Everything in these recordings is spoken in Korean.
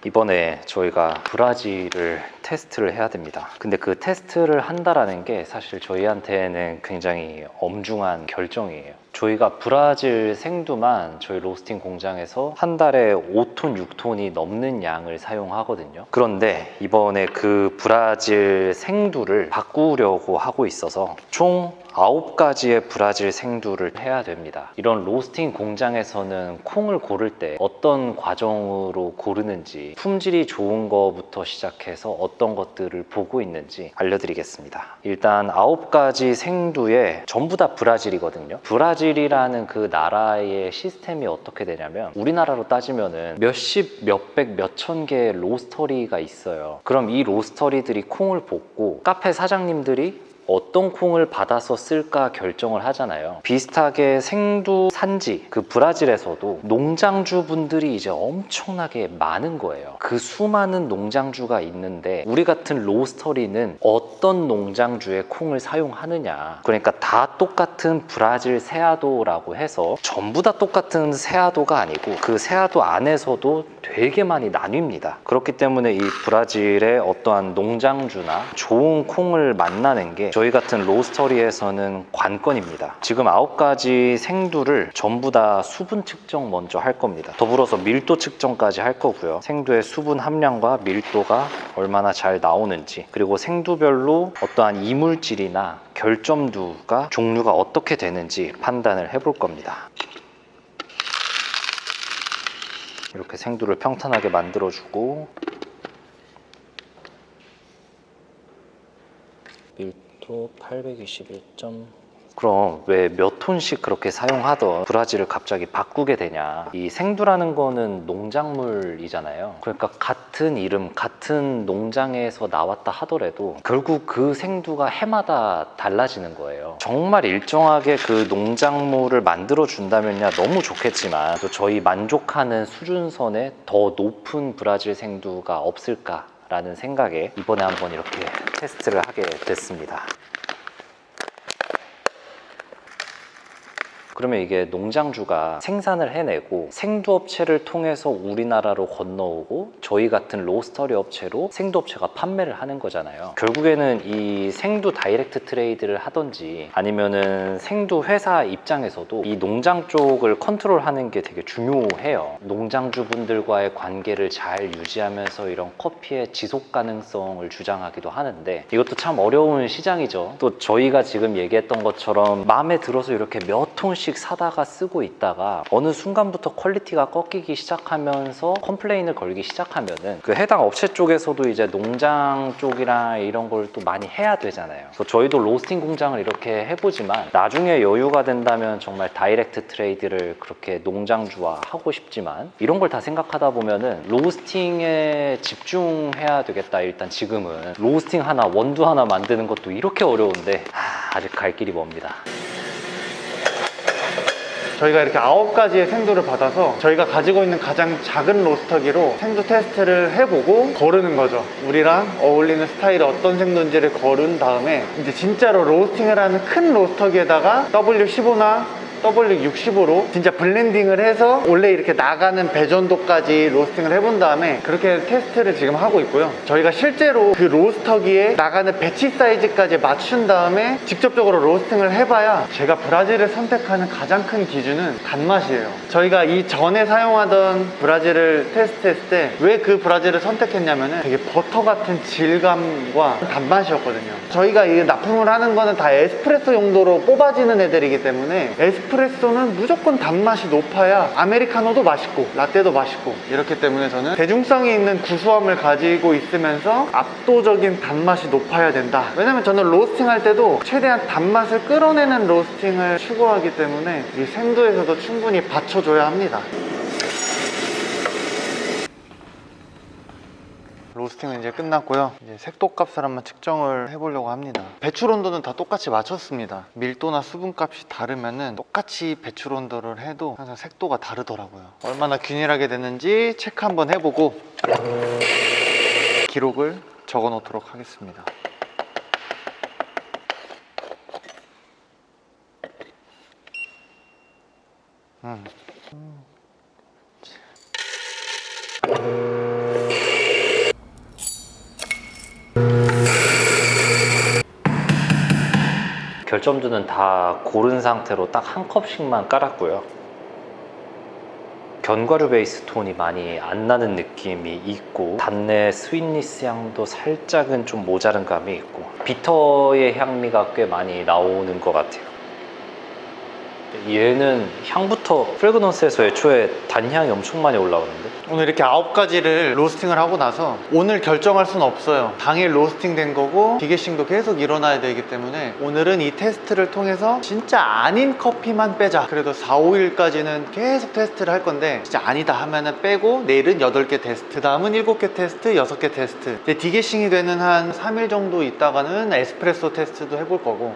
이번에 저희가 브라질을 테스트를 해야 됩니다. 근데 그 테스트를 한다라는 게 사실 저희한테는 굉장히 엄중한 결정이에요. 저희가 브라질 생두만 저희 로스팅 공장에서 한 달에 5톤, 6톤이 넘는 양을 사용하거든요. 그런데 이번에 그 브라질 생두를 바꾸려고 하고 있어서 총 9가지의 브라질 생두를 해야 됩니다. 이런 로스팅 공장에서는 콩을 고를 때 어떤 과정으로 고르는지, 품질이 좋은 거부터 시작해서 어떤 것들을 보고 있는지 알려드리겠습니다. 일단 9가지 생두에 전부 다 브라질이거든요. 브라질이라는 그 나라의 시스템이 어떻게 되냐면 우리나라로 따지면은 몇십, 몇백, 몇천 개의 로스터리가 있어요. 그럼 이 로스터리들이 콩을 볶고 카페 사장님들이 어떤 콩을 받아서 쓸까 결정을 하잖아요. 비슷하게 생두 산지, 그 브라질에서도 농장주 분들이 이제 엄청나게 많은 거예요. 그 수많은 농장주가 있는데 우리 같은 로스터리는 어떤 농장주의 콩을 사용하느냐, 그러니까 다 똑같은 브라질 세아도라고 해서 전부 다 똑같은 세아도가 아니고 그 세아도 안에서도 되게 많이 나뉩니다. 그렇기 때문에 이 브라질의 어떠한 농장주나 좋은 콩을 만나는 게 저희 같은 로스터리에서는 관건입니다. 지금 9가지 생두를 전부 다 수분 측정 먼저 할 겁니다. 더불어서 밀도 측정까지 할 거고요. 생두의 수분 함량과 밀도가 얼마나 잘 나오는지, 그리고 생두별로 어떠한 이물질이나 결점두가 종류가 어떻게 되는지 판단을 해볼 겁니다. 이렇게 생두를 평탄하게 만들어주고, 밀도 821점. 그럼 왜 몇 톤씩 그렇게 사용하던 브라질을 갑자기 바꾸게 되냐. 이 생두라는 거는 농작물이잖아요. 그러니까 같은 이름, 같은 농장에서 나왔다 하더라도 결국 그 생두가 해마다 달라지는 거예요. 정말 일정하게 그 농작물을 만들어 준다면야 너무 좋겠지만 또 저희 만족하는 수준선에 더 높은 브라질 생두가 없을까 라는 생각에 이번에 한번 이렇게 테스트를 하게 됐습니다. 그러면 이게 농장주가 생산을 해내고 생두업체를 통해서 우리나라로 건너오고 저희 같은 로스터리 업체로 생두업체가 판매를 하는 거잖아요. 결국에는 이 생두 다이렉트 트레이드를 하던지 아니면은 생두 회사 입장에서도 이 농장 쪽을 컨트롤하는 게 되게 중요해요. 농장주분들과의 관계를 잘 유지하면서 이런 커피의 지속 가능성을 주장하기도 하는데 이것도 참 어려운 시장이죠. 또 저희가 지금 얘기했던 것처럼 마음에 들어서 이렇게 몇 톤씩 사다가 쓰고 있다가 어느 순간부터 퀄리티가 꺾이기 시작하면서 컴플레인을 걸기 시작하면은 그 해당 업체 쪽에서도 이제 농장 쪽이랑 이런 걸 또 많이 해야 되잖아요. 그래서 저희도 로스팅 공장을 이렇게 해보지만 나중에 여유가 된다면 정말 다이렉트 트레이드를 그렇게 농장주화 하고 싶지만 이런 걸 다 생각하다 보면은 로스팅에 집중해야 되겠다. 일단 지금은 로스팅 하나, 원두 하나 만드는 것도 이렇게 어려운데 아직 갈 길이 멉니다. 저희가 이렇게 9가지의 생두를 받아서 저희가 가지고 있는 가장 작은 로스터기로 생두 테스트를 해보고 거르는 거죠. 우리랑 어울리는 스타일이 어떤 생두인지를 거른 다음에 이제 진짜로 로스팅을 하는 큰 로스터기에다가 W15나 W60으로 진짜 블렌딩을 해서 원래 이렇게 나가는 배전도까지 로스팅을 해본 다음에 그렇게 테스트를 지금 하고 있고요. 저희가 실제로 그 로스터기에 나가는 배치 사이즈까지 맞춘 다음에 직접적으로 로스팅을 해봐야 제가 브라질을 선택하는 가장 큰 기준은 단맛이에요. 저희가 이 전에 사용하던 브라질을 테스트했을 때 왜 그 브라질을 선택했냐면은 되게 버터 같은 질감과 단맛이었거든요. 저희가 이 납품을 하는 거는 다 에스프레소 용도로 뽑아지는 애들이기 때문에 에스프레소는 무조건 단맛이 높아야 아메리카노도 맛있고 라떼도 맛있고 이렇기 때문에 저는 대중성이 있는 구수함을 가지고 있으면서 압도적인 단맛이 높아야 된다. 왜냐면 저는 로스팅 할 때도 최대한 단맛을 끌어내는 로스팅을 추구하기 때문에 이 생두에서도 충분히 받쳐줘야 합니다. 로스팅은 이제 끝났고요. 이제 색도값을 한번 측정을 해보려고 합니다. 배출 온도는 다 똑같이 맞췄습니다. 밀도나 수분값이 다르면은 똑같이 배출 온도를 해도 항상 색도가 다르더라고요. 얼마나 균일하게 됐는지 체크 한번 해보고 기록을 적어 놓도록 하겠습니다. 결점들은 다 고른 상태로 딱 한 컵씩만 깔았고요. 견과류 베이스 톤이 많이 안 나는 느낌이 있고 단내 스윗니스 향도 살짝은 좀 모자른 감이 있고 비터의 향미가 꽤 많이 나오는 것 같아요. 얘는 향부터 프레그넌스에서 애초에 단향이 엄청 많이 올라오는데 오늘 이렇게 9가지를 로스팅을 하고 나서 오늘 결정할 수는 없어요. 당일 로스팅 된 거고 디게싱도 계속 일어나야 되기 때문에 오늘은 이 테스트를 통해서 진짜 아닌 커피만 빼자. 그래도 4, 5일까지는 계속 테스트를 할 건데 진짜 아니다 하면은 빼고 내일은 8개 테스트, 그 다음은 7개 테스트, 6개 테스트. 근데 디게싱이 되는 한 3일 정도 있다가는 에스프레소 테스트도 해볼 거고.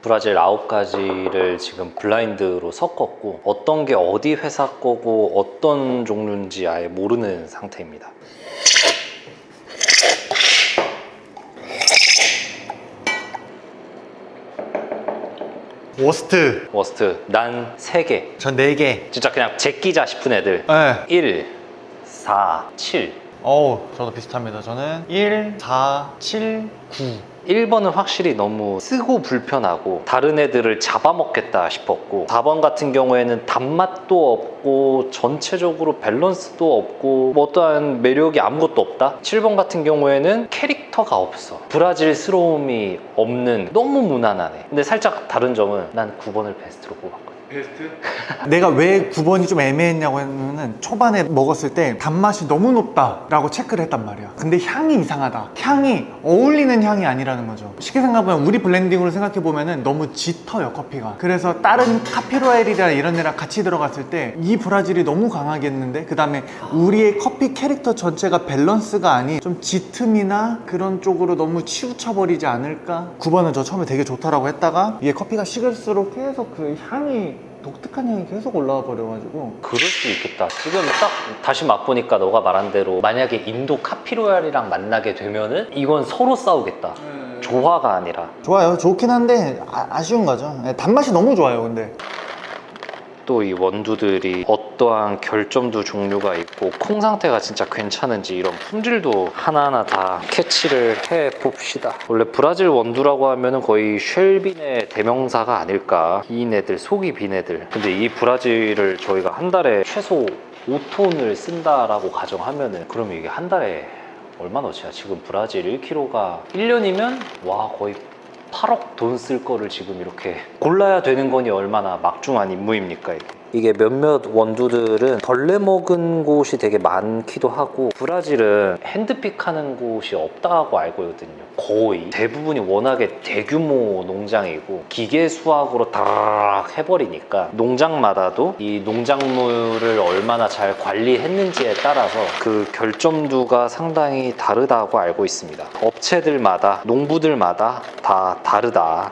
브라질 9가지를 지금 블라인드로 섞었고 어떤 게 어디 회사 거고 어떤 종류인지 아예 모르는 상태입니다. 워스트 난 3개. 전 4개. 진짜 그냥 제끼자 싶은 애들. 네. 1, 4, 7. 저도 비슷합니다. 저는 1, 4, 7, 9. 1번은 확실히 너무 쓰고 불편하고 다른 애들을 잡아먹겠다 싶었고 4번 같은 경우에는 단맛도 없고 전체적으로 밸런스도 없고 뭐 어떠한 매력이 아무것도 없다. 7번 같은 경우에는 캐릭터가 없어. 브라질스러움이 없는 너무 무난하네. 근데 살짝 다른 점은 난 9번을 베스트로 뽑았거든. 베스트? 내가 왜 9번이 좀 애매했냐고 하면은 초반에 먹었을 때 단맛이 너무 높다 라고 체크를 했단 말이야. 근데 향이 이상하다. 향이 어울리는 향이 아니라는 거죠. 쉽게 생각하면 우리 블렌딩으로 생각해보면은 너무 짙어요, 커피가. 그래서 다른 카피로엘이나 이런 데랑 같이 들어갔을 때 이 브라질이 너무 강하겠는데 그 다음에 우리의 커피 캐릭터 전체가 밸런스가 아닌 좀 짙음이나 그런 쪽으로 너무 치우쳐버리지 않을까? 9번은 저 처음에 되게 좋다라고 했다가 이게 커피가 식을수록 계속 그 향이 독특한 향이 계속 올라와 버려가지고. 그럴 수 있겠다. 지금 딱 다시 맛보니까 너가 말한 대로 만약에 인도 카피로얄이랑 만나게 되면은 이건 서로 싸우겠다. 조화가 아니라. 좋아요. 좋긴 한데 아쉬운 거죠. 단맛이 너무 좋아요. 근데 또 이 원두들이 어떠한 결점도 종류가 있고 콩 상태가 진짜 괜찮은지 이런 품질도 하나하나 다 캐치를 해 봅시다. 원래 브라질 원두라고 하면은 거의 쉘빈의 대명사가 아닐까. 빈 애들, 속이 빈 애들. 근데 이 브라질을 저희가 한 달에 최소 5톤을 쓴다라고 가정하면은 그러면 이게 한 달에 얼마나치야? 지금 브라질 1kg가 1년이면 와 거의 8억 돈 쓸 거를 지금 이렇게 골라야 되는 거니 얼마나 막중한 임무입니까 이게. 이게 몇몇 원두들은 벌레 먹은 곳이 되게 많기도 하고 브라질은 핸드픽하는 곳이 없다고 알고 있거든요. 거의 대부분이 워낙에 대규모 농장이고 기계 수확으로 다락 해버리니까 농장마다도 이 농작물을 얼마나 잘 관리했는지에 따라서 그 결점도가 상당히 다르다고 알고 있습니다. 업체들마다 농부들마다 다 다르다.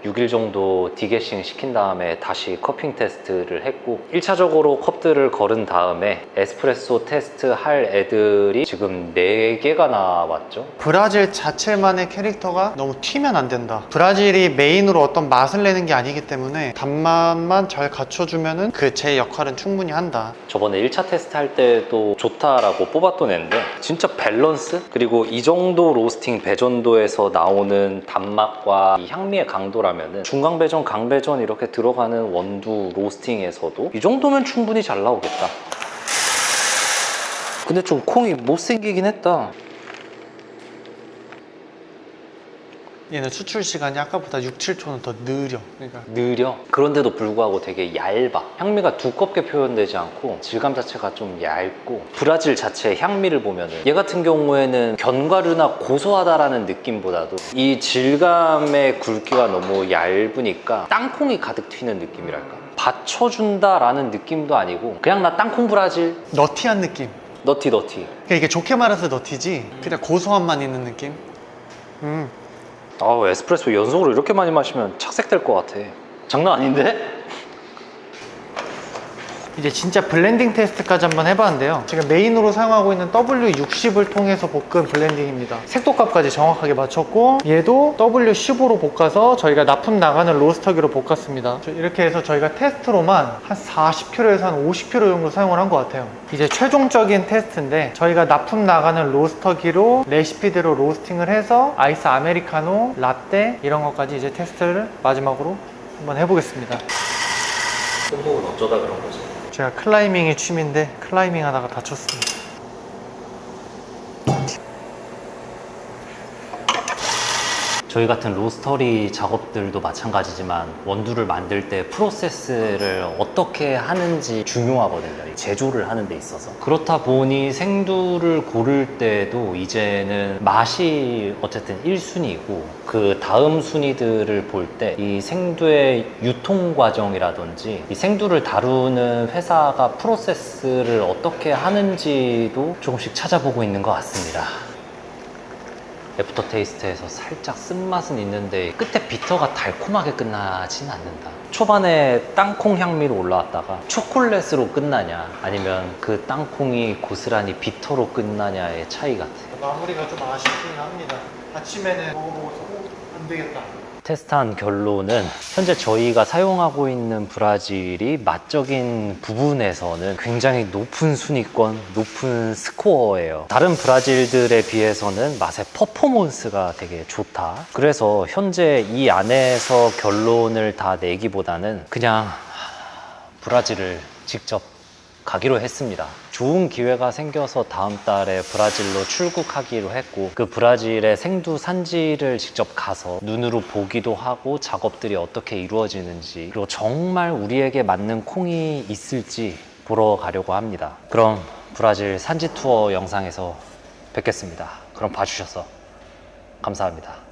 6일 정도 디게싱 시킨 다음에 다시 커핑 테스트를 했고 1차적으로 컵들을 걸은 다음에 에스프레소 테스트 할 애들이 지금 4개가 나왔죠. 브라질 자체만의 캐릭터가 너무 튀면 안 된다. 브라질이 메인으로 어떤 맛을 내는 게 아니기 때문에 단맛만 잘 갖춰주면은 그 제 역할은 충분히 한다. 저번에 1차 테스트 할 때도 좋다라고 뽑았던 애인데 진짜 밸런스? 그리고 이 정도 로스팅 배전도에서 나오는 단맛과 이 향미의 강도라면은 중강배전, 강배전 이렇게 들어가는 원두 로스팅에서도 이 정도면 충분히 잘 나오겠다. 근데 좀 콩이 못생기긴 했다. 얘는 수출 시간이 아까보다 6, 7초는 더 느려. 그러니까 느려. 그런데도 불구하고 되게 얇아. 향미가 두껍게 표현되지 않고 질감 자체가 좀 얇고 브라질 자체의 향미를 보면은 얘 같은 경우에는 견과류나 고소하다라는 느낌보다도 이 질감의 굵기가 너무 얇으니까 땅콩이 가득 튀는 느낌이랄까. 받쳐준다라는 느낌도 아니고 그냥 나 땅콩 브라질. 너티한 느낌. 너티. 그러니까 이게 좋게 말해서 너티지 그냥 고소함만 있는 느낌. 아우 에스프레소 연속으로 이렇게 많이 마시면 착색될 것 같아. 장난 아닌데? 이제 진짜 블렌딩 테스트까지 한번 해봤는데요. 지금 메인으로 사용하고 있는 W60을 통해서 볶은 블렌딩입니다. 색도값까지 정확하게 맞췄고, 얘도 W15로 볶아서 저희가 납품 나가는 로스터기로 볶았습니다. 이렇게 해서 저희가 테스트로만 한 40kg에서 한 50kg 정도 사용을 한 것 같아요. 이제 최종적인 테스트인데, 저희가 납품 나가는 로스터기로 레시피대로 로스팅을 해서 아이스 아메리카노, 라떼 이런 것까지 이제 테스트를 마지막으로 한번 해보겠습니다. 손목은 어쩌다 그런 거죠? 제가 클라이밍이 취미인데 클라이밍 하다가 다쳤습니다. 저희 같은 로스터리 작업들도 마찬가지지만 원두를 만들 때 프로세스를 어떻게 하는지 중요하거든요. 이 제조를 하는 데 있어서. 그렇다 보니 생두를 고를 때도 이제는 맛이 어쨌든 1순위고 그 다음 순위들을 볼 때 이 생두의 유통 과정이라든지 이 생두를 다루는 회사가 프로세스를 어떻게 하는지도 조금씩 찾아보고 있는 것 같습니다. 애프터 테이스트에서 살짝 쓴맛은 있는데 끝에 비터가 달콤하게 끝나진 않는다. 초반에 땅콩 향미로 올라왔다가 초콜릿으로 끝나냐 아니면 그 땅콩이 고스란히 비터로 끝나냐의 차이 같아요. 마무리가 좀 아쉽긴 합니다. 아침에는 먹어보고서 안 되겠다. 테스트한 결론은 현재 저희가 사용하고 있는 브라질이 맛적인 부분에서는 굉장히 높은 순위권, 높은 스코어예요. 다른 브라질들에 비해서는 맛의 퍼포먼스가 되게 좋다. 그래서 현재 이 안에서 결론을 다 내기보다는 그냥 브라질을 직접 가기로 했습니다. 좋은 기회가 생겨서 다음 달에 브라질로 출국하기로 했고, 그 브라질의 생두 산지를 직접 가서 눈으로 보기도 하고 작업들이 어떻게 이루어지는지, 그리고 정말 우리에게 맞는 콩이 있을지 보러 가려고 합니다. 그럼 브라질 산지 투어 영상에서 뵙겠습니다. 그럼 봐주셔서 감사합니다.